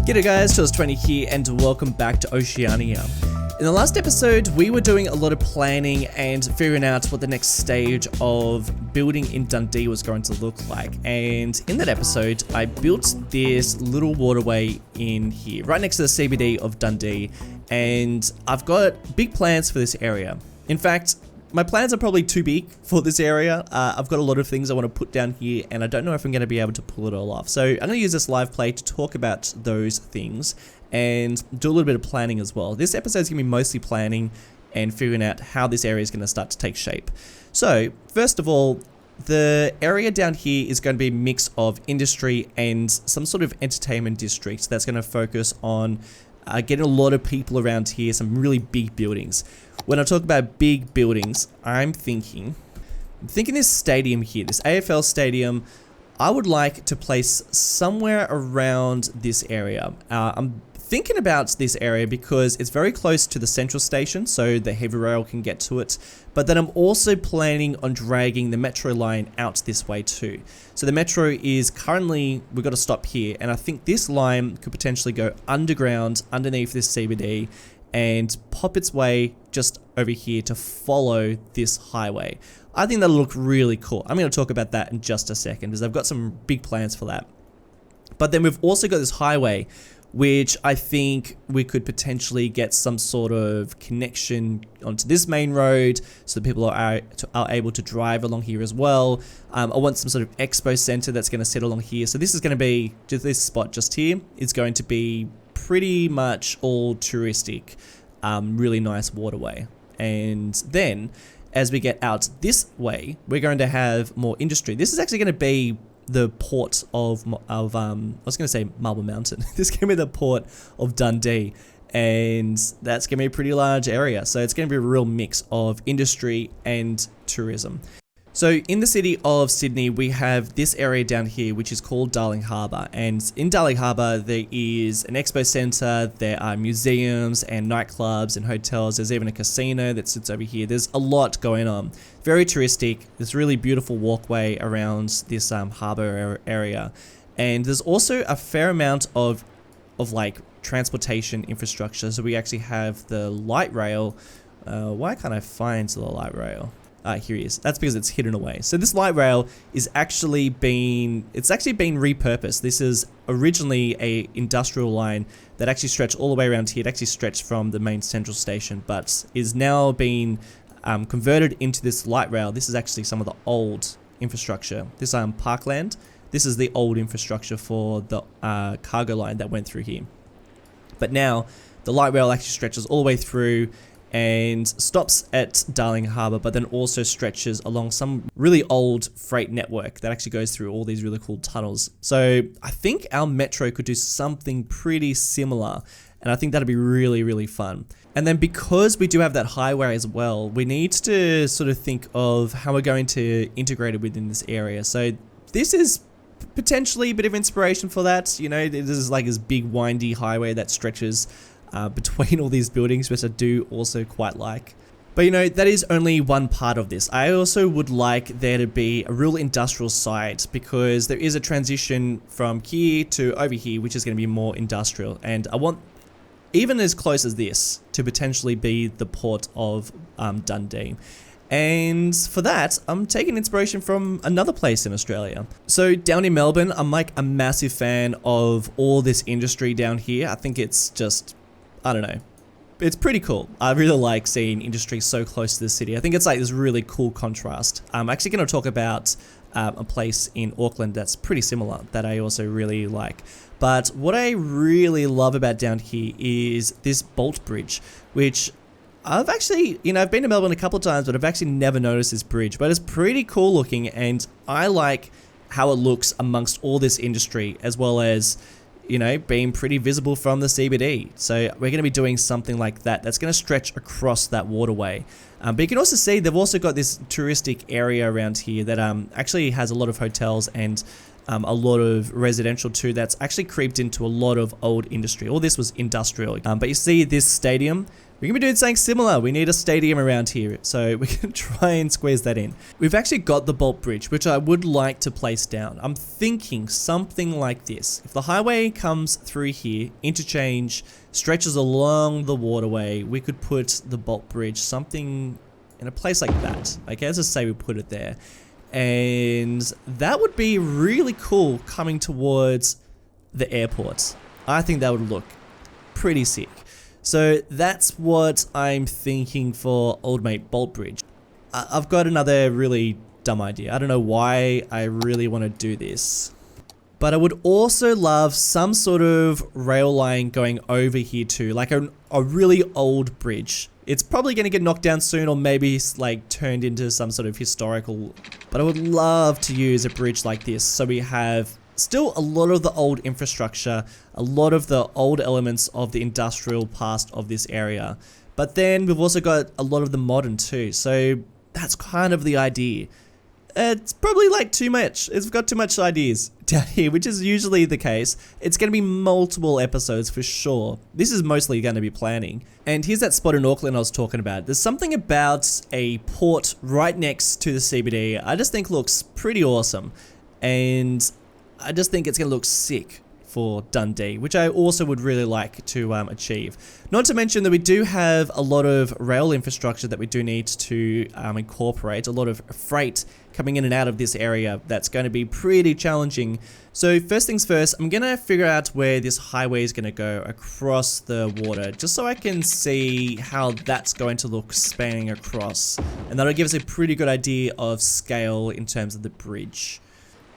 G'day guys, Charles20 here and welcome back to Oceania. In the last episode, we were doing a lot of planning and figuring out what the next stage of building in Dundee was going to look like. And in that episode, I built this little waterway in here, right next to the CBD of Dundee. And I've got big plans for this area. In fact, my plans are probably too big for this area. I've got a lot of things I want to put down here and I don't know if I'm going to be able to pull it all off. So I'm going to use this live play to talk about those things and do a little bit of planning as well. This episode is going to be mostly planning and figuring out how this area is going to start to take shape. So first of all, the area down here is going to be a mix of industry and some sort of entertainment district that's going to focus on getting a lot of people around here, some really big buildings. When I talk about big buildings, I'm thinking this stadium here, this AFL stadium, I would like to place somewhere around this area. I'm thinking about this area because it's very close to the central station, so the heavy rail can get to it. But then I'm also planning on dragging the metro line out this way too. So the metro is currently, we've got to stop here, and I think this line could potentially go underground underneath this CBD and pop its way just over here to follow this highway. I think that'll look really cool. I'm going to talk about that in just a second because I've got some big plans for that. But then we've also got this highway, which I think we could potentially get some sort of connection onto this main road so that people are able to drive along here as well. I want some sort of expo center that's going to sit along here. So this is going to be, just this spot just here, is going to be pretty much all touristic, really nice waterway. And then as we get out this way, we're going to have more industry. This is actually going to be the port of I was going to say Marble Mountain. This is going to be the port of Dundee, and that's going to be a pretty large area. So it's going to be a real mix of industry and tourism. So in the city of Sydney, we have this area down here, which is called Darling Harbour. And in Darling Harbour, there is an expo centre, there are museums and nightclubs and hotels. There's even a casino that sits over here. There's a lot going on. Very touristic. This really beautiful walkway around this harbour area. And there's also a fair amount of like transportation infrastructure. So we actually have the light rail. Why can't I find the light rail? Here he is. That's because it's hidden away. So this light rail is actually been repurposed. This is originally a industrial line that actually stretched all the way around here. It actually stretched from the main central station, but is now being converted into this light rail. This is actually some of the old infrastructure. This parkland, this is the old infrastructure for the cargo line that went through here. But now the light rail actually stretches all the way through and stops at Darling Harbour, but then also stretches along some really old freight network that actually goes through all these really cool tunnels. So I think our metro could do something pretty similar, and I think that'd be really, really fun. And then because we do have that highway as well, we need to sort of think of how we're going to integrate it within this area. So this is potentially a bit of inspiration for that. You know, this is like this big windy highway that stretches between all these buildings, which I do also quite like. But you know, that is only one part of this. I also would like there to be a real industrial site, because there is a transition from here to over here, which is going to be more industrial. And I want, even as close as this, to potentially be the port of Dundee. And for that, I'm taking inspiration from another place in Australia. So down in Melbourne, I'm like a massive fan of all this industry down here. I think it's just, I don't know, it's pretty cool. I really like seeing industry so close to the city. I think it's like this really cool contrast. I'm actually going to talk about a place in Auckland that's pretty similar that I also really like. But what I really love about down here is this bolt bridge, which I've actually, you know, I've been to Melbourne a couple of times, but I've actually never noticed this bridge. But it's pretty cool looking, and I like how it looks amongst all this industry, as well as, you know, being pretty visible from the CBD. So we're going to be doing something like that that's going to stretch across that waterway. But you can also see they've also got this touristic area around here that actually has a lot of hotels and a lot of residential too that's actually creeped into a lot of old industry. All this was industrial. But you see this stadium, we're gonna be doing something similar. We need a stadium around here, so we can try and squeeze that in. We've actually got the bolt bridge, which I would like to place down. I'm thinking something like this. If the highway comes through here, interchange, stretches along the waterway, we could put the bolt bridge something in a place like that. Okay, let's just say we put it there. And that would be really cool coming towards the airport. I think that would look pretty sick. So that's what I'm thinking for Old Mate Bolt Bridge. I've got another really dumb idea. I don't know why I really want to do this. But I would also love some sort of rail line going over here too, like a really old bridge. It's probably going to get knocked down soon, or maybe like turned into some sort of historical, but I would love to use a bridge like this so we have still a lot of the old infrastructure, a lot of the old elements of the industrial past of this area. But then we've also got a lot of the modern too, so that's kind of the idea. It's probably like too much. It's got too much ideas down here, which is usually the case. It's going to be multiple episodes for sure. This is mostly going to be planning. And here's that spot in Auckland I was talking about. There's something about a port right next to the CBD I just think looks pretty awesome. And I just think it's going to look sick for Dundee, which I also would really like to achieve. Not to mention that we do have a lot of rail infrastructure that we do need to incorporate, a lot of freight coming in and out of this area that's going to be pretty challenging. So first things first, I'm going to figure out where this highway is going to go across the water, just so I can see how that's going to look spanning across. And that'll give us a pretty good idea of scale in terms of the bridge.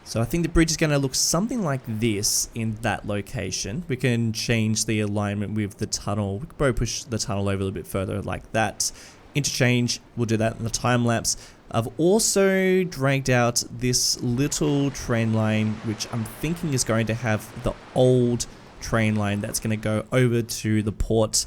So I think the bridge is going to look something like this in that location. We can change the alignment with the tunnel. We could probably push the tunnel over a little bit further like that. Interchange, we'll do that in the time lapse. I've also dragged out this little train line, which I'm thinking is going to have the old train line that's going to go over to the port.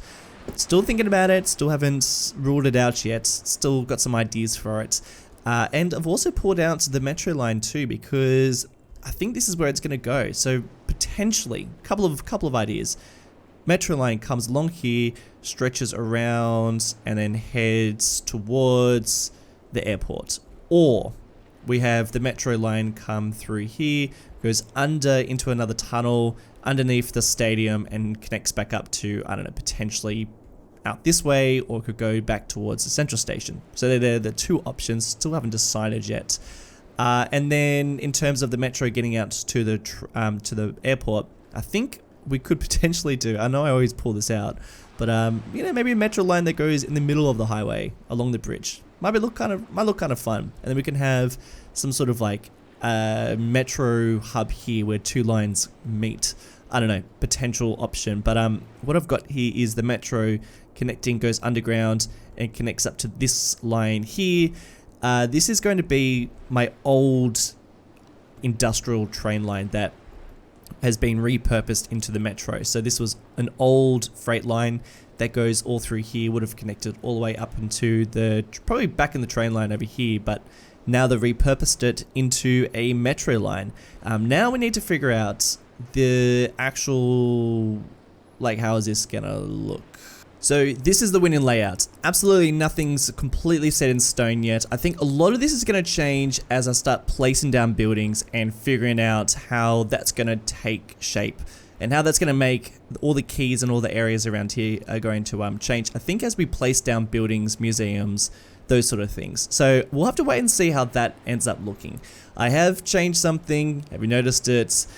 Still thinking about it, still haven't ruled it out yet, still got some ideas for it. And I've also pulled out the metro line too, because I think this is where it's going to go. So potentially, couple of ideas. Metro line comes along here, stretches around, and then heads towards the airport. Or we have the metro line come through here, goes under into another tunnel underneath the stadium, and connects back up to, I don't know, potentially out this way, or could go back towards the central station. So they're the two options. Still haven't decided yet. And then in terms of the metro getting out to the airport, I think we could potentially do. I know I always pull this out, but you know, maybe a metro line that goes in the middle of the highway along the bridge might look kind of fun. And then we can have some sort of like metro hub here where two lines meet. I don't know, potential option. But what I've got here is the metro connecting, goes underground and connects up to this line here. This is going to be my old industrial train line that has been repurposed into the metro. So this was an old freight line that goes all through here, would have connected all the way up into the, probably back in the train line over here, but now they've repurposed it into a metro line. Now we need to figure out the actual, like, how is this gonna look? So this is the winning layout. Absolutely nothing's completely set in stone yet. I think a lot of this is going to change as I start placing down buildings and figuring out how that's going to take shape and how that's going to make all the keys and all the areas around here are going to change. I think as we place down buildings, museums, those sort of things. So we'll have to wait and see how that ends up looking. I have changed something. Have you noticed it?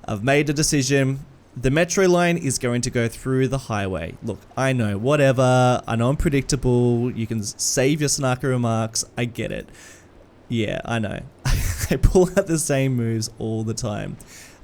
I've made a decision. The metro line is going to go through the highway. Look, I know, whatever. I know I'm predictable. You can save your snarky remarks. I get it. Yeah, I know. I pull out the same moves all the time.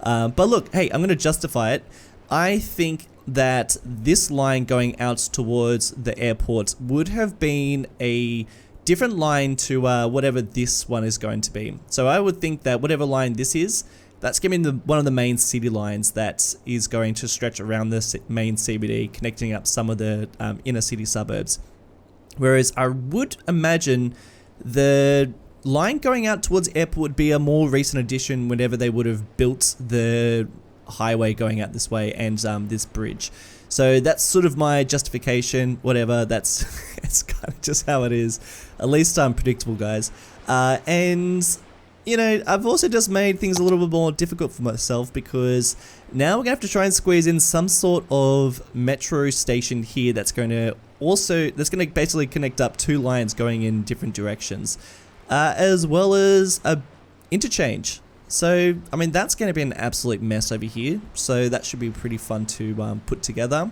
But look, hey, I'm going to justify it. I think that this line going out towards the airport would have been a different line to whatever this one is going to be. So I would think that whatever line this is, that's going to be one of the main city lines that is going to stretch around the main CBD, connecting up some of the inner city suburbs. Whereas I would imagine the line going out towards airport would be a more recent addition whenever they would have built the highway going out this way and this bridge. So that's sort of my justification, whatever, that's it's kind of just how it is. At least I'm predictable, guys. And, you know, I've also just made things a little bit more difficult for myself because now we're going to have to try and squeeze in some sort of metro station here that's going to basically connect up two lines going in different directions, as well as a interchange. So, I mean, that's going to be an absolute mess over here, so that should be pretty fun to put together.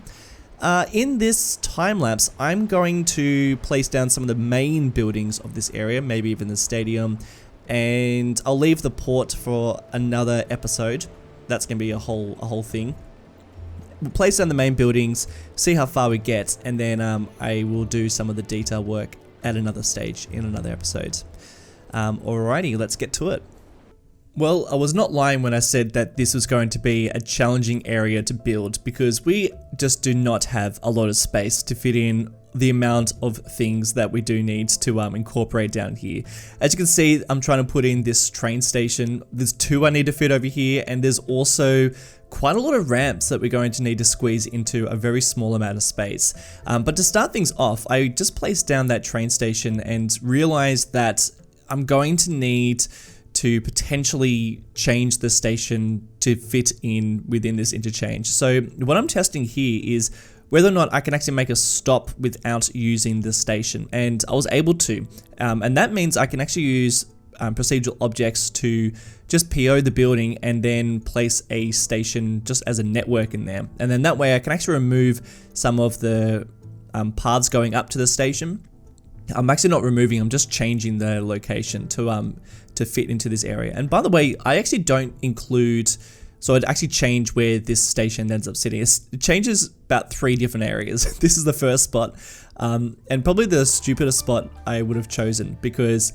In this time lapse, I'm going to place down some of the main buildings of this area, maybe even the stadium, and I'll leave the port for another episode. That's going to be a whole thing. We'll place down the main buildings, see how far we get, and then I will do some of the detail work at another stage in another episode. Alrighty, let's get to it. Well, I was not lying when I said that this was going to be a challenging area to build because we just do not have a lot of space to fit in the amount of things that we do need to incorporate down here. As you can see, I'm trying to put in this train station. There's two I need to fit over here, and there's also quite a lot of ramps that we're going to need to squeeze into a very small amount of space. But to start things off, I just placed down that train station and realized that I'm going to need to potentially change the station to fit in within this interchange. So what I'm testing here is whether or not I can actually make a stop without using the station, and I was able to. And that means I can actually use procedural objects to just PO the building and then place a station just as a network in there. And then that way I can actually remove some of the paths going up to the station. I'm actually not removing, I'm just changing the location to fit into this area. And by the way, I actually don't include, so I'd actually change where this station ends up sitting. It changes about 3 different areas. This is the first spot, and probably the stupidest spot I would have chosen because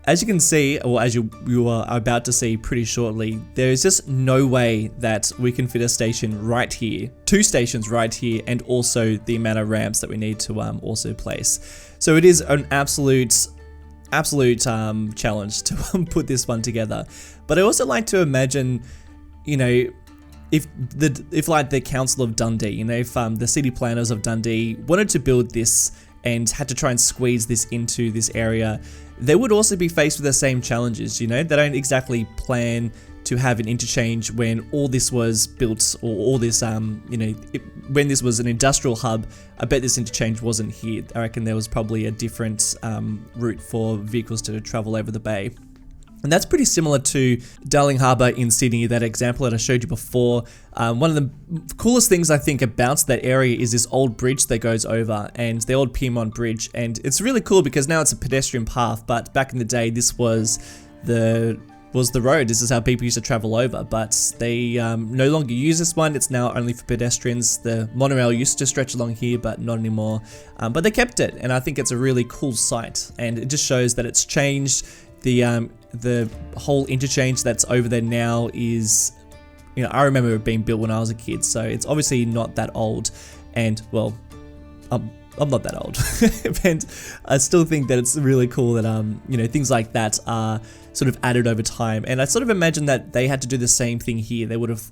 as you can see, or as you are about to see pretty shortly, there is just no way that we can fit a station right here, 2 stations right here, and also the amount of ramps that we need to also place. So it is an absolute challenge to put this one together. But I also like to imagine, you know, if like the Council of Dundee, you know, if the city planners of Dundee wanted to build this and had to try and squeeze this into this area, they would also be faced with the same challenges. You know, they don't exactly plan to have an interchange when all this was built, or all this, you know, when this was an industrial hub. I bet this interchange wasn't here. I reckon there was probably a different route for vehicles to travel over the bay. And that's pretty similar to Darling Harbour in Sydney, that example that I showed you before. One of the coolest things I think about that area is this old bridge that goes over, and the old Piedmont Bridge. And it's really cool because now it's a pedestrian path, but back in the day this was the road. This is how people used to travel over, but they no longer use this one. It's now only for pedestrians. The monorail used to stretch along here, but not anymore. But they kept it, and I think it's a really cool site, and it just shows that it's changed. The whole interchange that's over there now is, you know, I remember it being built when I was a kid, so it's obviously not that old. And well, I'm not that old, and I still think that it's really cool that you know, things like that are sort of added over time. And I sort of imagine that they had to do the same thing here. They would have,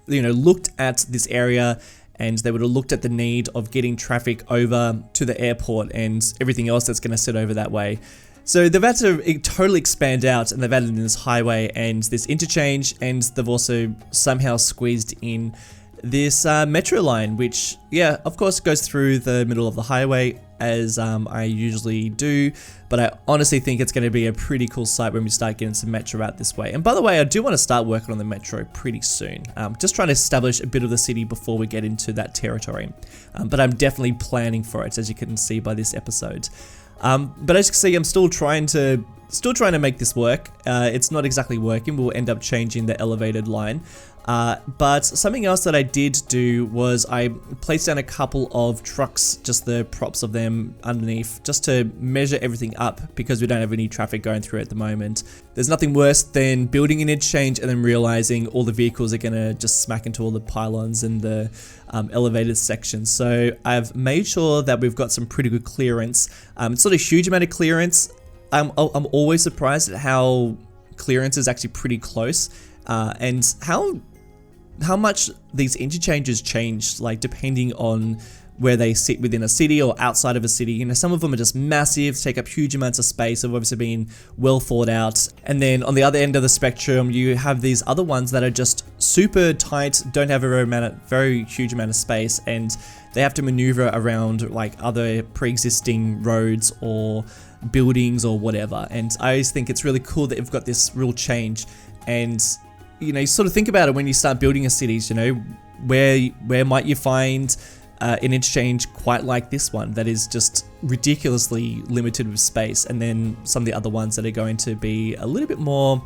you know, looked at this area, and they would have looked at the need of getting traffic over to the airport and everything else that's going to sit over that way. So they've had to totally expand out, and they've added in this highway and this interchange, and they've also somehow squeezed in this metro line, which, yeah, of course goes through the middle of the highway, as I usually do, but I honestly think it's going to be a pretty cool site when we start getting some metro out this way. And by the way, I do want to start working on the metro pretty soon. Just trying to establish a bit of the city before we get into that territory. But I'm definitely planning for it, as you can see by this episode. But as you can see, I'm still trying to make this work. It's not exactly working. We'll end up changing the elevated line. But something else that I did do was I placed down a couple of trucks, just the props of them underneath, just to measure everything up, because we don't have any traffic going through at the moment. There's nothing worse than building an interchange and then realizing all the vehicles are gonna just smack into all the pylons and the elevated sections. So I've made sure that we've got some pretty good clearance. It's not a huge amount of clearance. I'm always surprised at how clearance is actually pretty close, and how much these interchanges change, like depending on where they sit within a city or outside of a city. You know, some of them are just massive, take up huge amounts of space, have obviously been well thought out. And then on the other end of the spectrum, you have these other ones that are just super tight, don't have a very huge amount of space, and they have to maneuver around like other pre-existing roads or buildings or whatever. And I always think it's really cool that you've got this real change. And you know, you sort of think about it when you start building a cities, you know, where might you find an interchange quite like this one that is just ridiculously limited with space, and then some of the other ones that are going to be a little bit more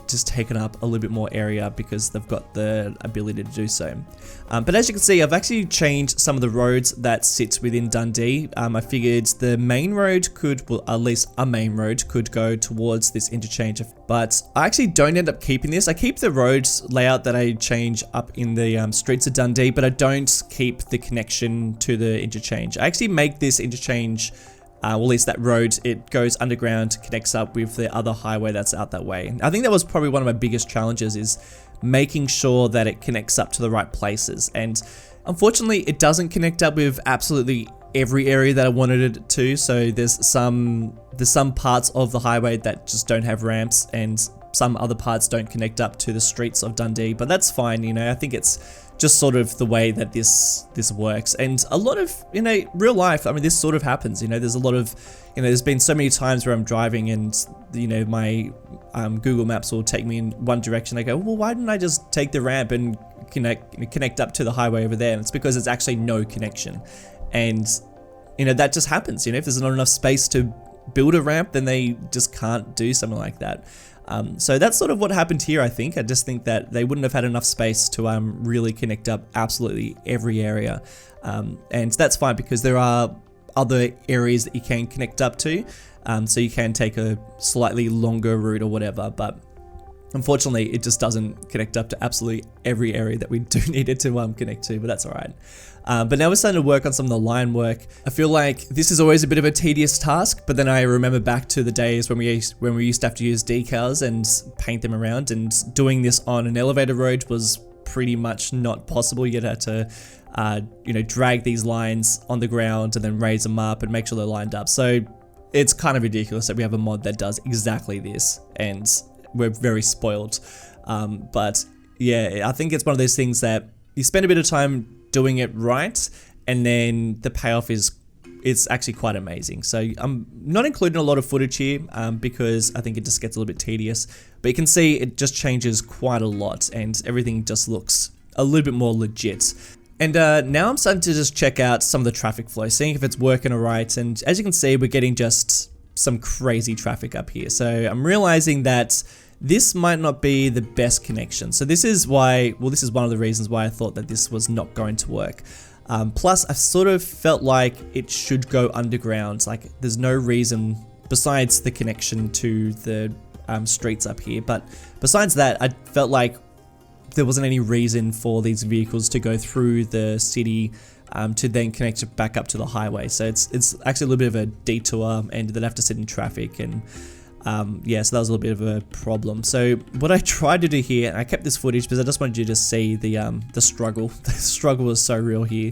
just taken up a little bit more area because they've got the ability to do so. But as you can see, I've actually changed some of the roads that sit within Dundee. I figured the main road could, well, at least a main road could go towards this interchange, but I actually don't end up keeping this. I keep the road layout that I change up in the streets of Dundee, but I don't keep the connection to the interchange. I actually make this interchange, well, at least that road, it goes underground, connects up with the other highway that's out that way. I think that was probably one of my biggest challenges, is making sure that it connects up to the right places. And unfortunately, it doesn't connect up with absolutely every area that I wanted it to. So there's some parts of the highway that just don't have ramps, and some other parts don't connect up to the streets of Dundee, but that's fine. You know, I think it's just sort of the way that this works. And a lot of, you know, real life, I mean, this sort of happens. You know, there's a lot of, you know, there's been so many times where I'm driving and, you know, my Google Maps will take me in one direction. I go, well, why didn't I just take the ramp and connect up to the highway over there? And it's because there's actually no connection. And, you know, that just happens. You know, if there's not enough space to build a ramp, then they just can't do something like that. So that's sort of what happened here, I think. I just think that they wouldn't have had enough space to really connect up absolutely every area. And that's fine, because there are other areas that you can connect up to. So you can take a slightly longer route or whatever, but unfortunately, it just doesn't connect up to absolutely every area that we do need it to connect to, but that's all right. But now we're starting to work on some of the line work. I feel like this is always a bit of a tedious task, but then I remember back to the days when we used to have to use decals and paint them around, and doing this on an elevator road was pretty much not possible. You'd have to, you know, drag these lines on the ground and then raise them up and make sure they're lined up. So it's kind of ridiculous that we have a mod that does exactly this, and we're very spoiled. But yeah, I think it's one of those things that you spend a bit of time doing it right, and then the payoff it's actually quite amazing. So I'm not including a lot of footage here because I think it just gets a little bit tedious, but you can see it just changes quite a lot, and everything just looks a little bit more legit. And now I'm starting to just check out some of the traffic flow, seeing if it's working all right. And as you can see, we're getting just some crazy traffic up here. So I'm realizing that this might not be the best connection. So this is why, well, this is one of the reasons why I thought that this was not going to work. Plus, I sort of felt like it should go underground. Like, there's no reason besides the connection to the streets up here. But besides that, I felt like there wasn't any reason for these vehicles to go through the city to then connect it back up to the highway. So it's actually a little bit of a detour, and they'd have to sit in traffic, and yeah, so that was a little bit of a problem. So what I tried to do here, and I kept this footage because I just wanted you to see the struggle. The struggle was so real here.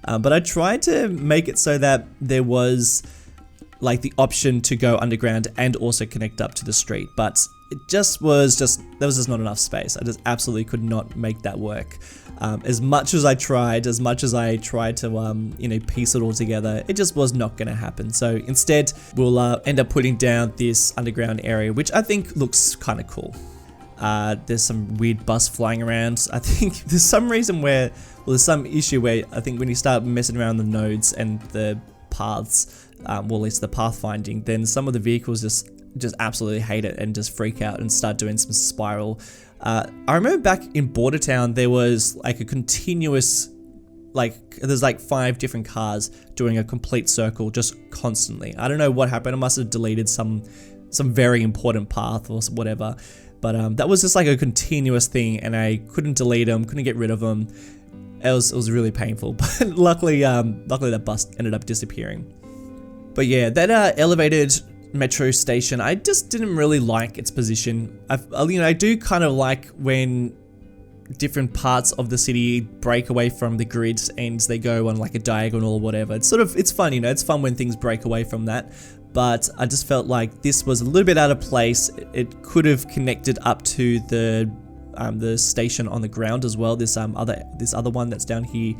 But I tried to make it so that there was like the option to go underground and also connect up to the street, but it just was there was just not enough space. I just absolutely could not make that work. As much as I tried to you know, piece it all together, it just was not going to happen. So instead, we'll end up putting down this underground area, which I think looks kind of cool. There's some weird bus flying around. I think there's some reason where, well, there's some issue where I think when you start messing around the nodes and the paths, well, at least the pathfinding, then some of the vehicles just absolutely hate it and just freak out and start doing some spiral. I remember back in Bordertown, there was like a continuous, like, there's like 5 different cars doing a complete circle just constantly. I don't know what happened. I must have deleted some very important path or whatever. But that was just like a continuous thing, and I couldn't delete them, couldn't get rid of them. It was really painful, but luckily that bus ended up disappearing. But yeah, that elevated metro station, I just didn't really like its position. I do kind of like when different parts of the city break away from the grids and they go on like a diagonal or whatever. It's fun, it's fun when things break away from that. But I just felt like this was a little bit out of place. It could have connected up to the station on the ground as well. This other one that's down here,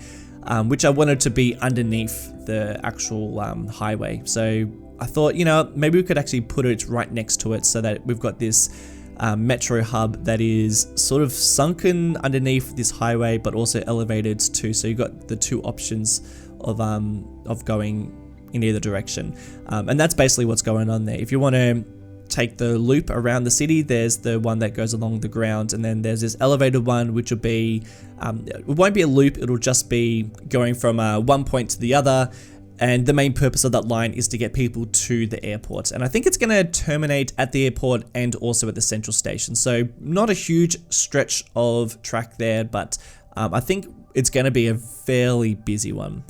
which I wanted to be underneath the actual highway. So I thought, maybe we could actually put it right next to it so that we've got this metro hub that is sort of sunken underneath this highway, but also elevated too. So you've got the two options of going in either direction, and that's basically what's going on there. If you want to take the loop around the city, there's the one that goes along the ground, and then there's this elevated one which will be it won't be a loop, it'll just be going from one point to the other, and the main purpose of that line is to get people to the airport. And I think it's going to terminate at the airport and also at the central station, so not a huge stretch of track there, but I think it's going to be a fairly busy one.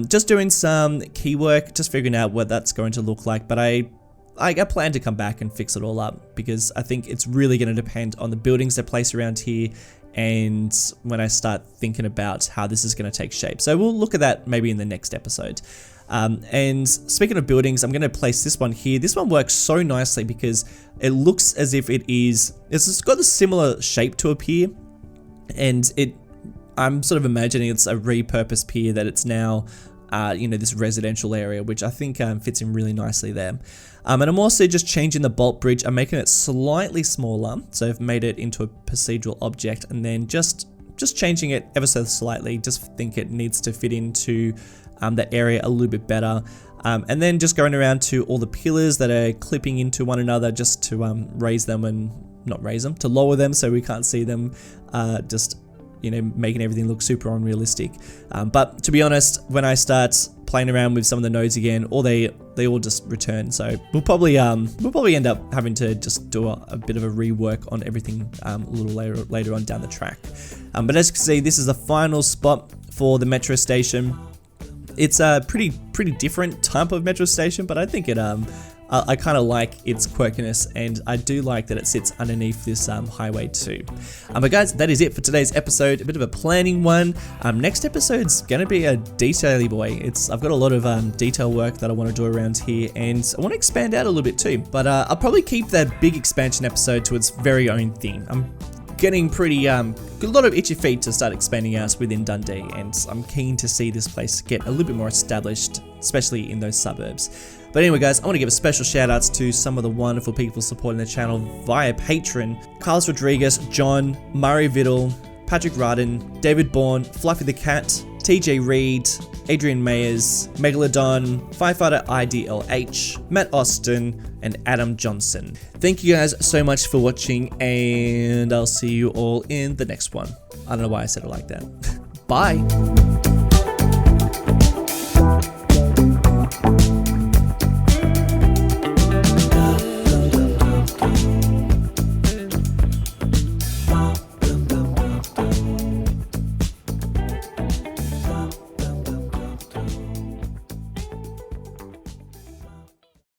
Just doing some key work, just figuring out what that's going to look like, but I plan to come back and fix it all up, because I think it's really going to depend on the buildings they place around here and when I start thinking about how this is going to take shape. So we'll look at that maybe in the next episode. And speaking of buildings, I'm going to place this one here. This one works so nicely because it looks as if it's got a similar shape to a pier, and I'm sort of imagining it's a repurposed pier that it's now, this residential area, which I think fits in really nicely there. And I'm also just changing the bolt bridge. I'm making it slightly smaller, so I've made it into a procedural object, and then just changing it ever so slightly. Just think it needs to fit into that area a little bit better. And then just going around to all the pillars that are clipping into one another, just to to lower them so we can't see them, making everything look super unrealistic. But to be honest, when I start playing around with some of the nodes again, they all just return. So we'll probably end up having to just do a bit of a rework on everything a little later on down the track. But as you can see, this is the final spot for the metro station. It's a pretty different type of metro station, but I think I kind of like its quirkiness, and I do like that it sits underneath this highway too. But guys, that is it for today's episode. A bit of a planning one. Next episode's gonna be a detail-y boy. I've got a lot of detail work that I want to do around here, and I want to expand out a little bit too. But I'll probably keep that big expansion episode to its very own thing. I'm getting a lot of itchy feet to start expanding out within Dundee, and I'm keen to see this place get a little bit more established, especially in those suburbs. But anyway guys, I want to give a special shout outs to some of the wonderful people supporting the channel via Patreon. Carlos Rodriguez, John, Murray Viddle, Patrick Radin, David Bourne, Fluffy the Cat, TJ Reed, Adrian Mayers, Megalodon, Firefighter IDLH, Matt Austin, and Adam Johnson. Thank you guys so much for watching, and I'll see you all in the next one. I don't know why I said it like that. Bye!